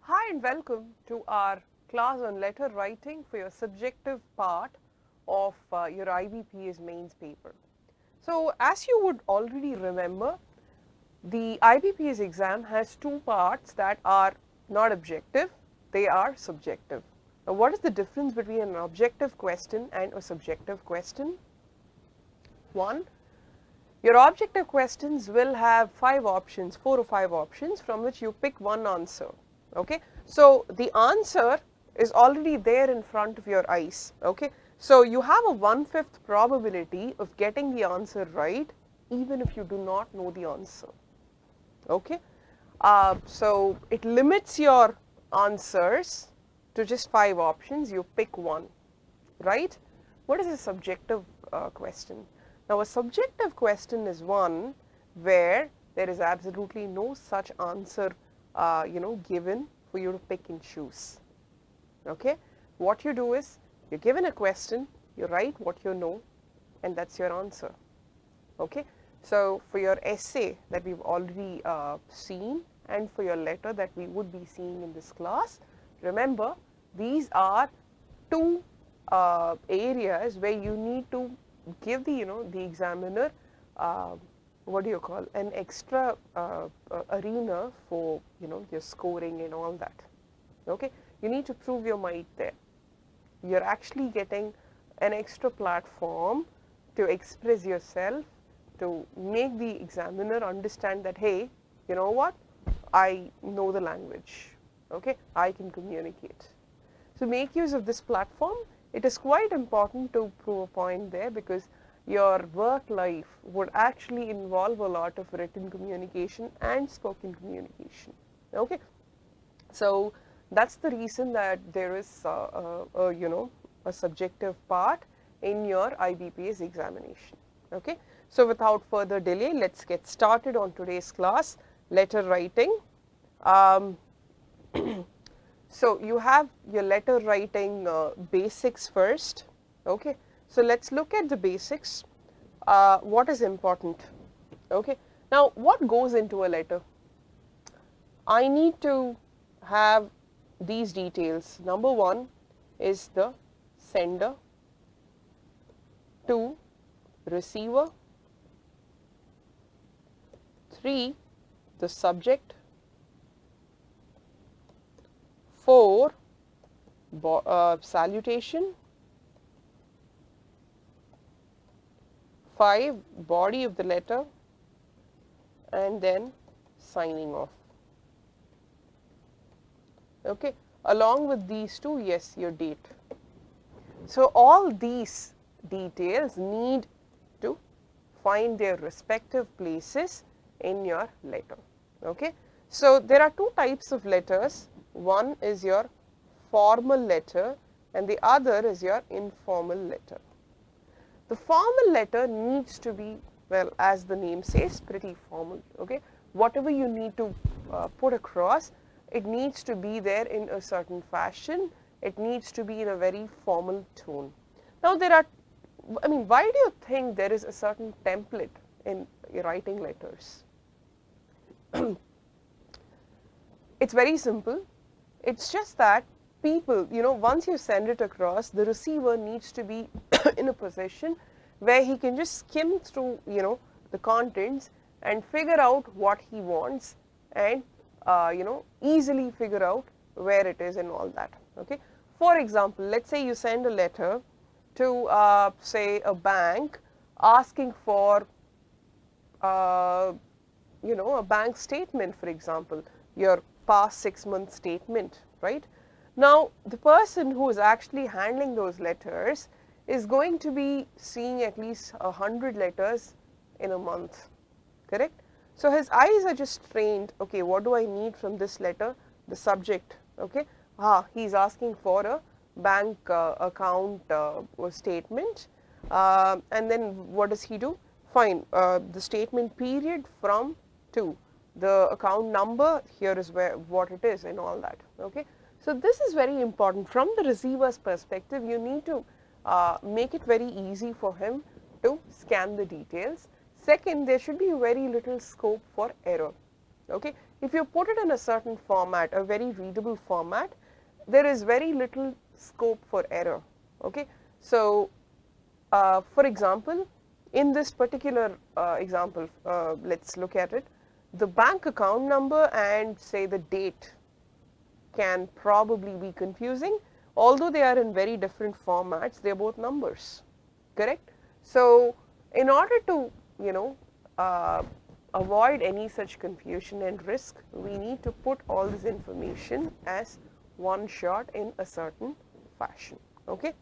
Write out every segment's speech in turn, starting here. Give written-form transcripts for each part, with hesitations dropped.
Hi and welcome to our class on letter writing for your subjective part of your IBPS mains paper. So as you would already remember, the IBPS exam has two parts that are not objective, they are subjective. Now what is the difference between an objective question and a subjective question? One, your objective questions will have 4 or 5 options from which you pick one answer. Okay, so the answer is already there in front of your eyes. Okay, so you have a 1/5 probability of getting the answer right even if you do not know the answer. Okay, so it limits your answers to just 5 options. You pick one, right? What is a subjective question? Now a subjective question is one where there is absolutely no such answer given for you to pick and choose. Okay, what you do is you're given a question, you write what you know, and that's your answer. Okay, so for your essay that we've already seen and for your letter that we would be seeing in this class, remember these are two areas where you need to give the the examiner an extra arena for your scoring and all that. Okay, you need to prove your might there. You're actually getting an extra platform to express yourself, to make the examiner understand that, hey, you know what, I know the language. Okay, I can communicate. So make use of this platform. It is quite important to prove a point there because your work life would actually involve a lot of written communication and spoken communication. Okay, so that's the reason that there is a subjective part in your IBPS examination. Okay, so without further delay, let's get started on today's class, letter writing. So you have your letter writing basics first. Okay, so let's look at the basics. What is important? Okay, now what goes into a letter? I need to have these details. Number one is the sender, 2 receiver, 3 the subject, 4 salutation, 5 body of the letter, and then signing off. Okay, along with these two, yes, your date. So all these details need to find their respective places in your letter. Okay, so there are two types of letters. One is your formal letter and the other is your informal letter. The formal letter needs to be, well, as the name says, pretty formal. Okay, whatever you need to put across, it needs to be there in a certain fashion. It needs to be in a very formal tone. Now there are, why do you think there is a certain template in writing letters? It's very simple. It's just that people, once you send it across, the receiver needs to be in a position where he can just skim through, the contents and figure out what he wants and, easily figure out where it is and all that. Okay. For example, let's say you send a letter to, say, a bank asking for, a bank statement, for example, your past 6-month statement, right? Now, the person who is actually handling those letters is going to be seeing at least 100 letters in a month, correct? So his eyes are just trained, okay, what do I need from this letter? The subject, okay? He's asking for a bank account statement, and then what does he do? Fine, the statement period from to, the account number, here is what it is and all that. Okay, so this is very important. From the receiver's perspective, you need to make it very easy for him to scan the details. Second, there should be very little scope for error. Okay, if you put it in a certain format, a very readable format, there is very little scope for error. Okay, so for example, in this particular example, let's look at it. The bank account number and say the date can probably be confusing, although they are in very different formats. They are both numbers, correct? So in order to avoid any such confusion and risk, we need to put all this information as one shot in a certain fashion. Okay,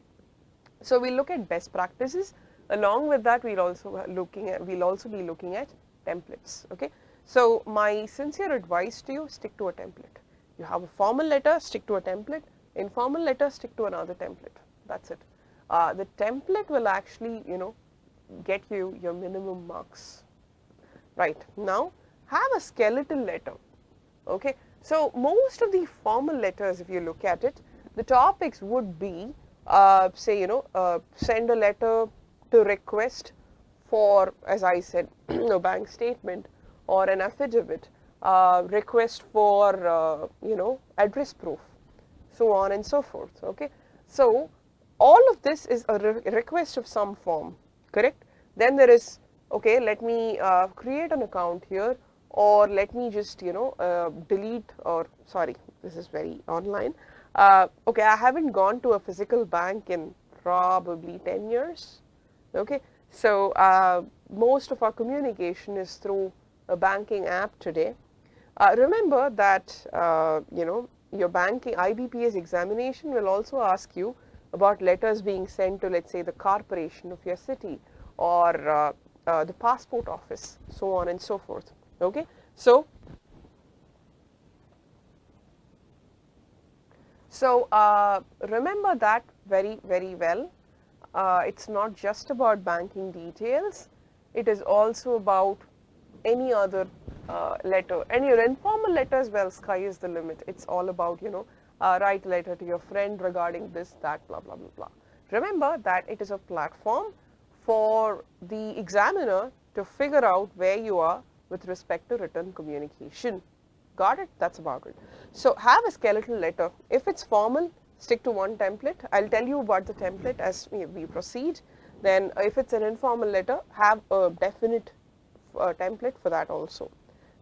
so we'll look at best practices. Along with that, we'll also be looking at templates. Okay, so my sincere advice to you: stick to a template. You have a formal letter, stick to a template. Informal letter, stick to another template. That's it. The template will actually, get you your minimum marks. Right, now have a skeletal letter. Okay, so most of the formal letters, if you look at it, the topics would be say send a letter to request for, as I said, a bank statement or an affidavit, request for address proof, so on and so forth. Okay, so all of this is a request of some form, correct? Then there is, okay, let me create an account here, or let me just delete, or sorry, this is very online. Okay, I haven't gone to a physical bank in probably 10 years. Okay, so most of our communication is through a banking app today. Remember that your banking IBPS examination will also ask you about letters being sent to, let's say, the corporation of your city, or the passport office, so on and so forth. Okay, so remember that very, very well. It's not just about banking details, it is also about any other letter. And your informal letter as well, sky is the limit. It's all about, write a letter to your friend regarding this, that, blah, blah, blah, blah. Remember that it is a platform for the examiner to figure out where you are with respect to written communication. Got it? That's about it. So have a skeletal letter. If it's formal, stick to one template. I'll tell you about the template as we proceed. Then if it's an informal letter, have a definite template for that also.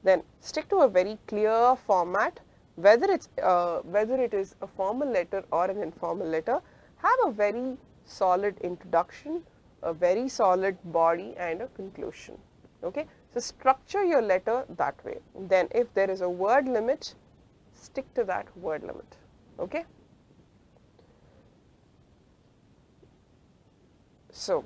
Then stick to a very clear format, whether it is a formal letter or an informal letter. Have a very solid introduction, a very solid body, and a conclusion. Okay, so structure your letter that way. Then if there is a word limit, stick to that word limit. Okay, so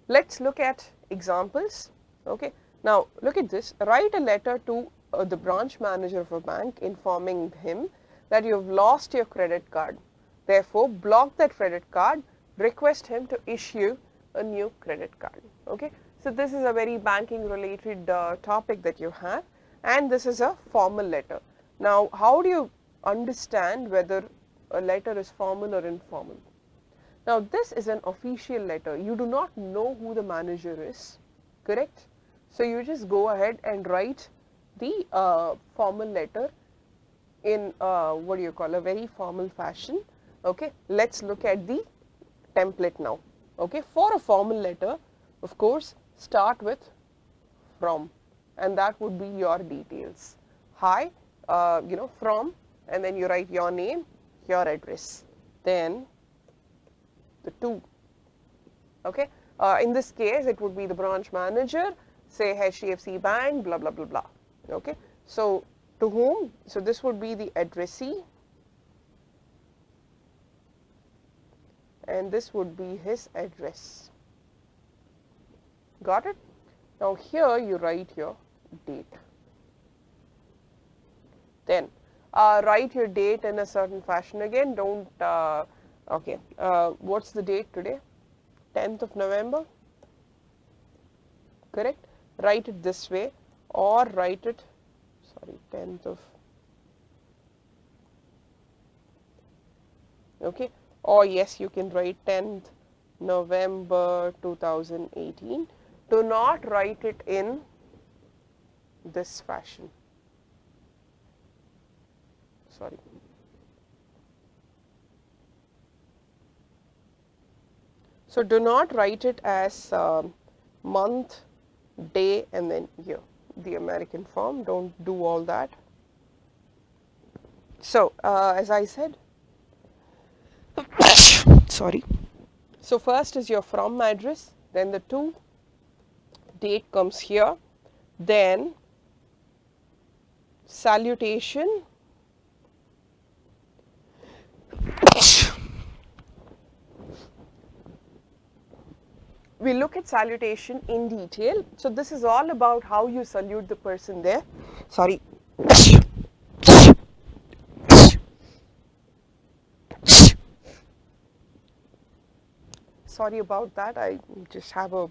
let's look at examples. Okay, now look at this. Write a letter to the branch manager of a bank informing him that you have lost your credit card. Therefore, block that credit card, request him to issue a new credit card. Okay, so this is a very banking related topic that you have, and this is a formal letter. Now, how do you understand whether a letter is formal or informal? Now, this is an official letter. You do not know who the manager is, correct? So you just go ahead and write the formal letter in what do you call, a very formal fashion. Okay, let's look at the template now. Okay, for a formal letter, of course, start with from, and that would be your details. Hi, from, and then you write your name, your address, then the to. Okay, in this case, it would be the branch manager, say HDFC Bank, blah, blah, blah, blah. Okay, so to whom? So this would be the addressee, and this would be his address. Got it? Now here you write your date. Then write your date in a certain fashion again. Don't, okay, what's the date today? 10th of November, correct? Write it this way, or write it, sorry, 10th of, okay, or yes, you can write 10th November 2018. Do not write it in this fashion. Sorry. So do not write it as month, day, and then year. The American form, don't do all that. So as I said, sorry. So first is your from address, then the to, date comes here, then salutation, we look at salutation in detail. So this is all about how you salute the person there. Sorry. Sorry about that, I just have an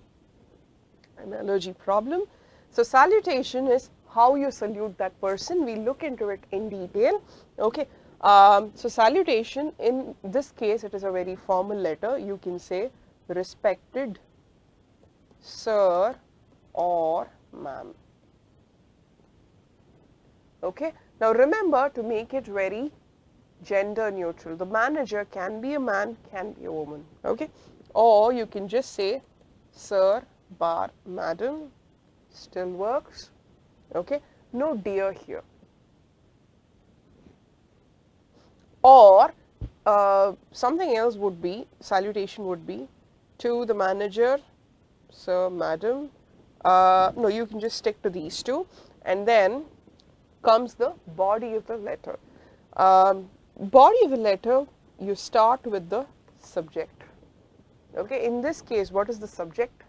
allergy problem. So salutation is how you salute that person. We look into it in detail. Okay. So salutation, in this case, it is a very formal letter. You can say respected sir or ma'am. Okay. Now remember to make it very gender neutral. The manager can be a man, can be a woman. Okay. Or you can just say sir bar madam, still works. Okay. No dear here. Or something else would be, salutation would be to the manager, sir, madam. No, you can just stick to these two. And then comes the body of the letter. Body of the letter, you start with the subject. Okay, in this case, what is the subject?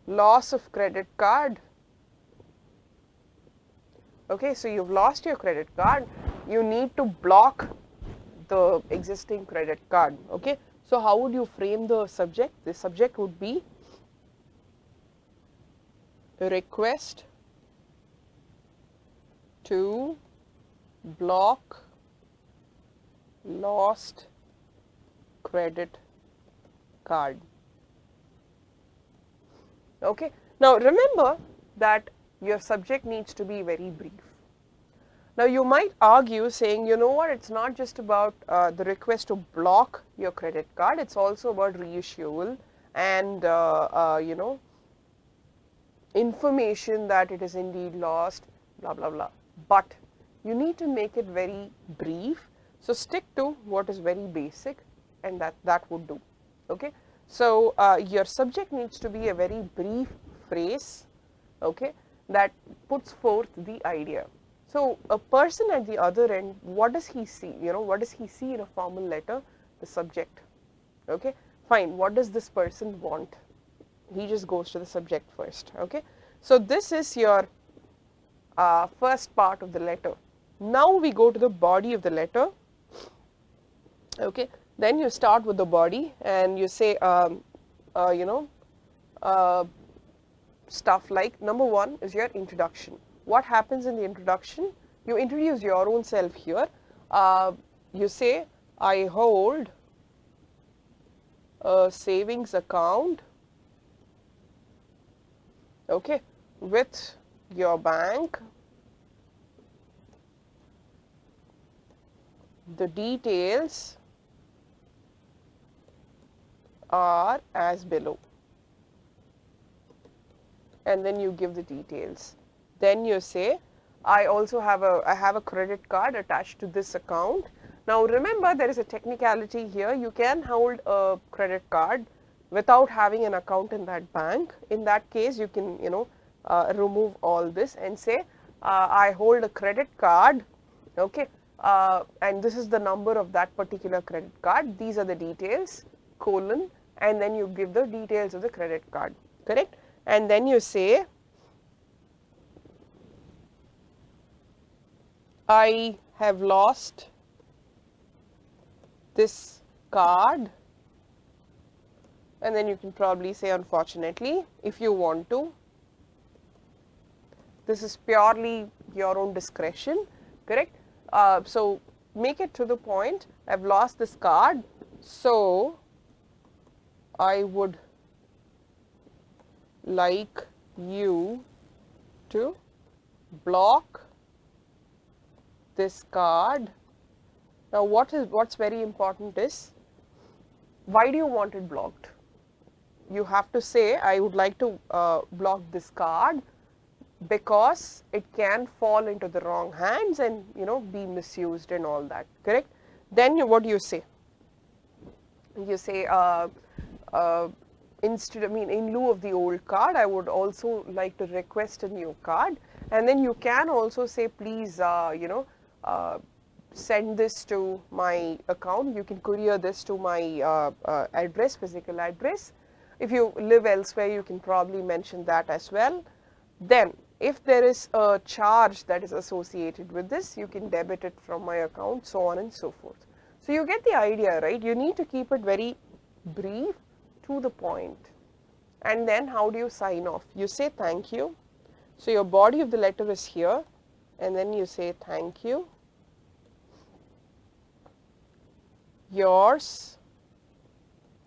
Loss of credit card. Okay, so you've lost your credit card. You need to block the existing credit card. Okay, so how would you frame the subject? The subject would be request to block lost credit card. Okay. Now remember that your subject needs to be very brief. Now you might argue saying, you know what, it's not just about the request to block your credit card, it's also about reissual and you know, information that it is indeed lost, blah blah blah. But you need to make it very brief. So stick to what is very basic, and that would do. Okay. So your subject needs to be a very brief phrase, okay, that puts forth the idea. So a person at the other end, what does he see? You know, what does he see in a formal letter? The subject. Okay. Fine. What does this person want? He just goes to the subject first. Okay. So this is your first part of the letter. Now we go to the body of the letter. Okay. Then you start with the body and you say, you know, stuff like, number one is your introduction. What happens in the introduction? You introduce your own self here. You say, I hold a savings account, okay, with your bank. The details are as below. And then you give the details. Then you say, I also have a credit card attached to this account. Now remember, there is a technicality here. You can hold a credit card without having an account in that bank. In that case, you can, you know, remove all this and say, I hold a credit card, okay, and this is the number of that particular credit card. These are the details, colon, and then you give the details of the credit card, correct? And then you say, I have lost this card, and then you can probably say unfortunately if you want to. This is purely your own discretion, correct? So make it to the point, I've lost this card, so I would like you to block this card. Now what's very important is, why do you want it blocked? You have to say, I would like to block this card because it can fall into the wrong hands and be misused and all that, correct? Then what do you say? You say instead, in lieu of the old card, I would also like to request a new card. And then you can also say, please send this to my account. You can courier this to my address, physical address. If you live elsewhere, you can probably mention that as well. Then if there is a charge that is associated with this, you can debit it from my account, so on and so forth. So you get the idea, right? You need to keep it very brief, to the point. And then how do you sign off? You say thank you. So your body of the letter is here, and then you say thank you. Yours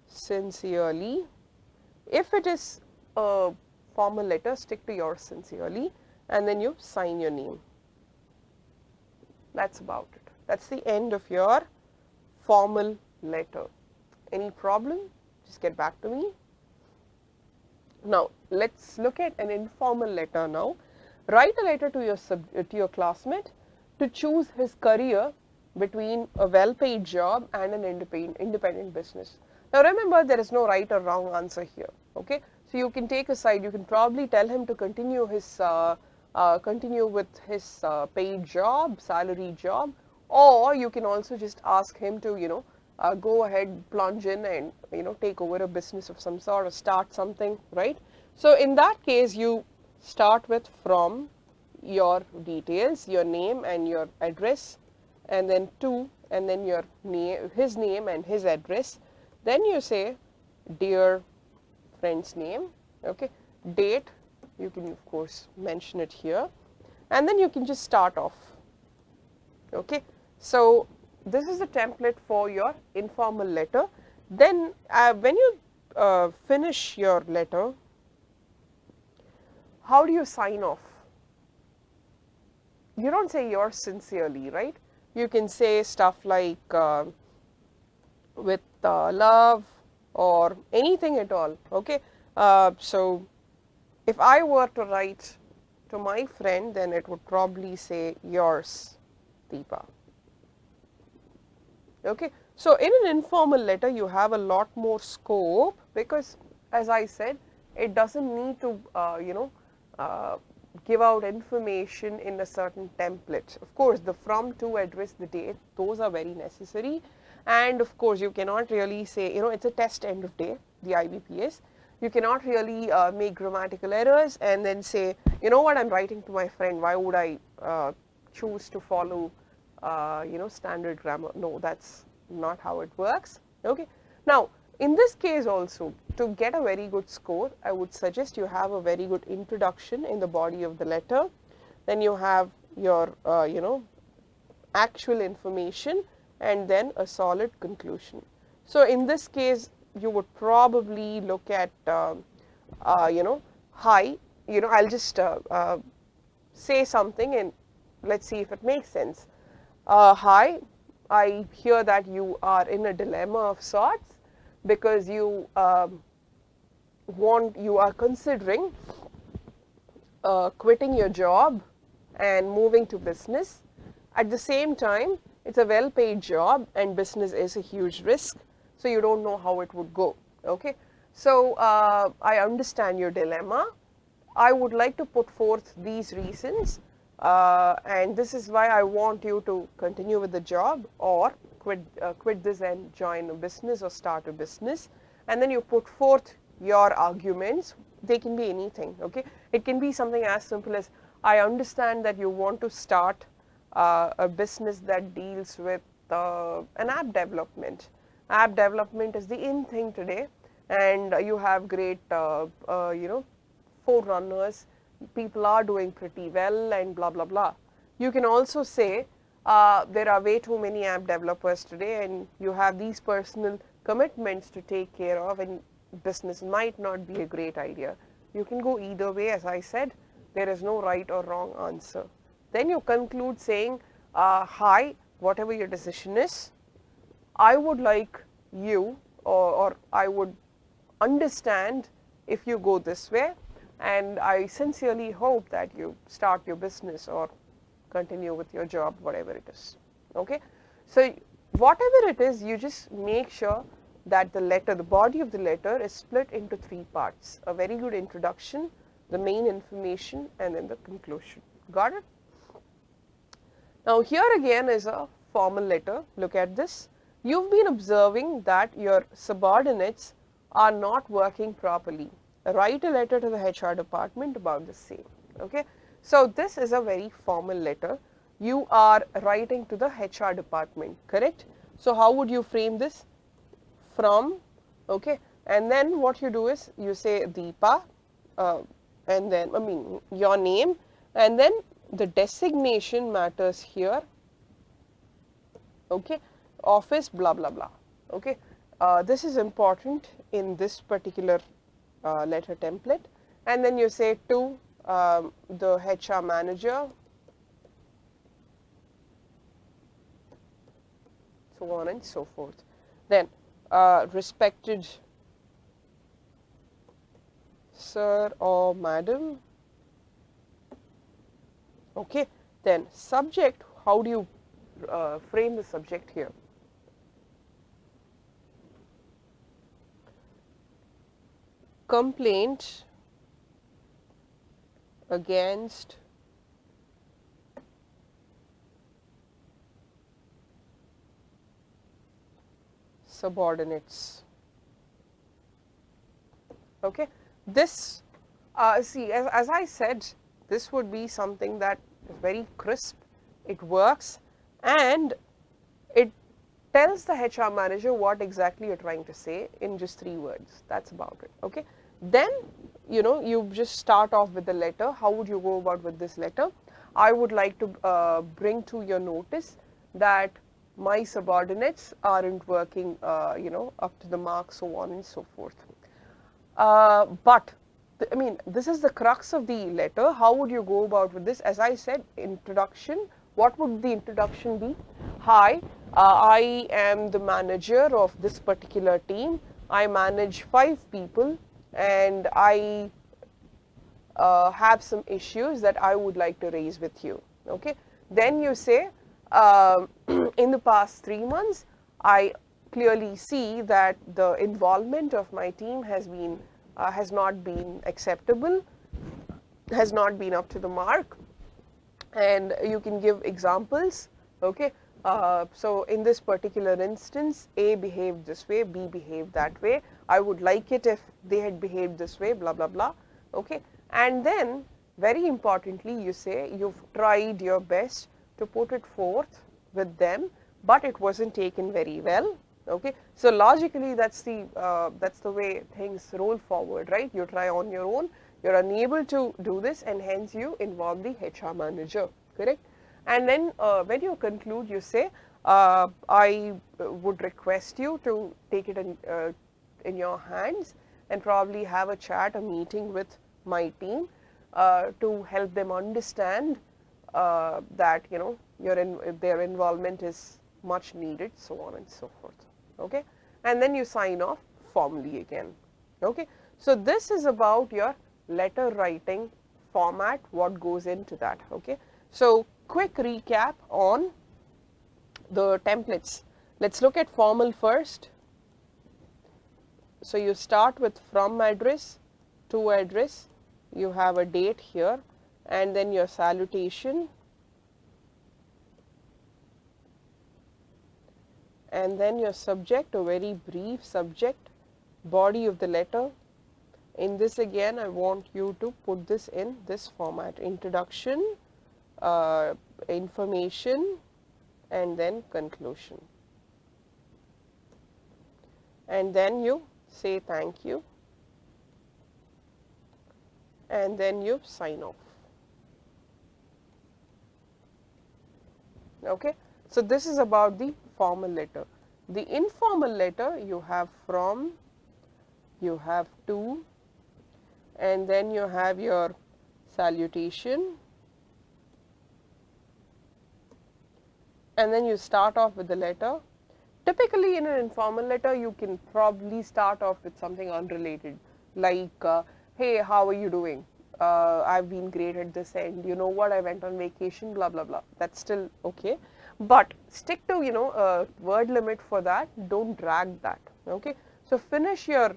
sincerely. If it is a formal letter, stick to yours sincerely, and then you sign your name. That's about it. That's the end of your formal letter. Any problem? Just get back to me. Now let's look at an informal letter now. Write a letter to your classmate to choose his career between a well-paid job and an independent business. Now remember, there is no right or wrong answer here. Okay, so you can take a side. You can probably tell him to continue his continue with his paid job, salary job, or you can also just ask him to go ahead, plunge in, and take over a business of some sort or start something, right? So in that case, you start with from your details, your name and your address, and then to, and then your name, his name and his address. Then you say dear friend's name, okay, date, you can of course mention it here, and then you can just start off. Okay, so this is the template for your informal letter. Then when you finish your letter, how do you sign off? You don't say yours sincerely, right? You can say stuff like with love or anything at all. Okay, so if I were to write to my friend, then it would probably say yours, Deepa. Okay, so in an informal letter, you have a lot more scope because, as I said, it doesn't need to give out information in a certain template. Of course, the from, to, address, the date, those are very necessary. And of course, you cannot really say, it's a test end of day, the IBPS. You cannot really make grammatical errors and then say, what, I'm writing to my friend, why would I choose to follow standard grammar? No, that's not how it works. Okay. Now, in this case also, to get a very good score, I would suggest you have a very good introduction in the body of the letter. Then you have your, actual information, and then a solid conclusion. So in this case, you would probably look at, hi, I'll just say something and let's see if it makes sense. Hi, I hear that you are in a dilemma of sorts because you are considering quitting your job and moving to business. At the same time, it's a well-paid job and business is a huge risk, so you don't know how it would go. Okay, so I understand your dilemma. I would like to put forth these reasons, and this is why I want you to continue with the job or quit this and join a business or start a business. And then you put forth your arguments. They can be anything. Okay, it can be something as simple as, I understand that you want to start a business that deals with an app development. App development is the in thing today, and you have great forerunners. People are doing pretty well and blah blah blah. You can also say there are way too many app developers today, and you have these personal commitments to take care of, and business might not be a great idea. You can go either way. As I said, there is no right or wrong answer. Then you conclude saying, hi, whatever your decision is, I would like you, or I would understand if you go this way, and I sincerely hope that you start your business or continue with your job, whatever it is. Okay, so whatever it is, you just make sure that the letter, the body of the letter is split into 3 parts: a very good introduction, the main information, and then the conclusion. Got it? Now here again is a formal letter. Look at this. You've been observing that your subordinates are not working properly. Write a letter to the HR department about the same. Okay, so this is a very formal letter. You are writing to the HR department, correct? So how would you frame this? From, okay, and then what you do is you say Deepa, and then your name, and then the designation matters here. Okay, office, blah blah blah. Okay, this is important in this particular letter template, and then you say to the HR manager, so on and so forth. Then respected sir or madam. Okay, then subject, how do you frame the subject here? Complaint against subordinates. Okay, this see, as I said, this would be something that is very crisp, it works, and it tells the HR manager what exactly you're trying to say in just 3 words. That's about it. Okay, then you just start off with the letter. How would you go about with this letter? I would like to bring to your notice that my subordinates aren't working up to the mark, so on and so forth. But this is the crux of the letter. How would you go about with this? As I said, introduction. What would the introduction be? Hi, I am the manager of this particular team. I manage 5 people, and I have some issues that I would like to raise with you. Okay. Then you say, in the past 3 months, I clearly see that the involvement of my team has not been acceptable, has not been up to the mark, and you can give examples. Okay, so in this particular instance, A behaved this way, B behaved that way. I would like it if they had behaved this way, blah blah blah. Okay, and then very importantly, you say you've tried your best to put it forth with them, but it wasn't taken very well. Okay, so logically that's the way things roll forward, right? You try on your own, you're unable to do this, and hence you involve the HR manager, correct? And then when you conclude, you say, I would request you to take it in your hands and probably have a chat, a meeting with my team to help them understand that their involvement is much needed, so on and so forth. Okay, and then you sign off formally again. Okay, so this is about your letter writing format, what goes into that. Okay, so quick recap on the templates. Let's look at formal first. So you start with from address to address, you have a date here, and then your salutation, and then your subject, a very brief subject, body of the letter. In this again, I want you to put this in this format: introduction, information, and then conclusion. And then you say thank you, and then you sign off. Okay, so this is about the formal letter. The informal letter, you have from, you have to, and then you have your salutation, and then you start off with the letter. Typically in an informal letter you can probably start off with something unrelated, like hey, how are you doing, I've been great at this end, you know what, I went on vacation, blah blah blah. That's still okay, but stick to, you know, a word limit for that. Don't drag that. Okay, so finish your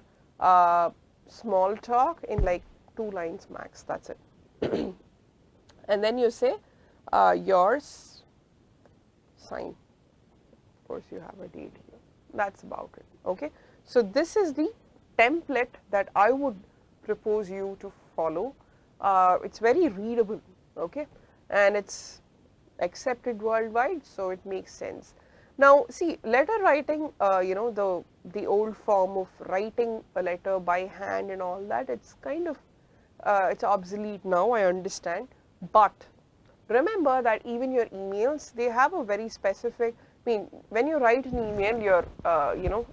small talk in like 2 lines max. That's it. And then you say yours, sign. Of course you have a date here. That's about it. Okay, so this is the template that I would propose you to follow. It's very readable, okay, and it's accepted worldwide, so it makes sense. Now see, letter writing, you know, the old form of writing a letter by hand and all that, it's kind of it's obsolete now, I understand, but remember that even your emails, they have a very specific, I mean, when you write an email, your you know,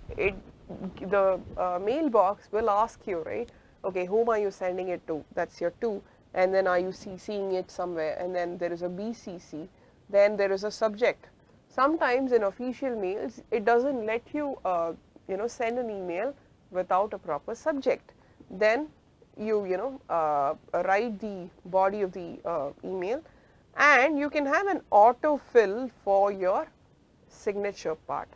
the mailbox will ask you, right, okay, whom are you sending it to? That's your to, and then are you CCing it somewhere, and then there is a BCC, then there is a subject. Sometimes in official mails, it doesn't let you, you know, send an email without a proper subject. Then you know, write the body of the email, and you can have an autofill for your signature part,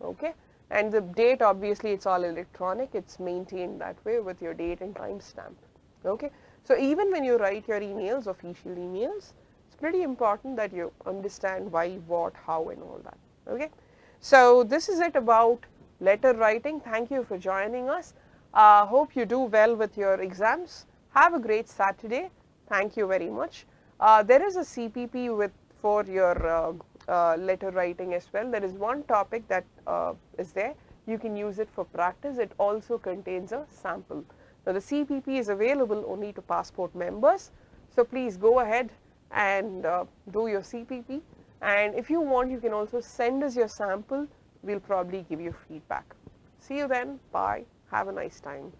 okay, and the date, obviously it's all electronic, it's maintained that way with your date and time stamp, okay. So even when you write your emails, official emails, it's pretty important that you understand why, what, how and all that, okay. So this is it about letter writing. Thank you for joining us. Hope you do well with your exams. Have a great Saturday. Thank you very much. There is a CPP with for your letter writing as well. There is one topic that is there. You can use it for practice. It also contains a sample. Now the CPP is available only to passport members. So please go ahead and do your CPP. And if you want, you can also send us your sample. We'll probably give you feedback. See you then. Bye. Have a nice time.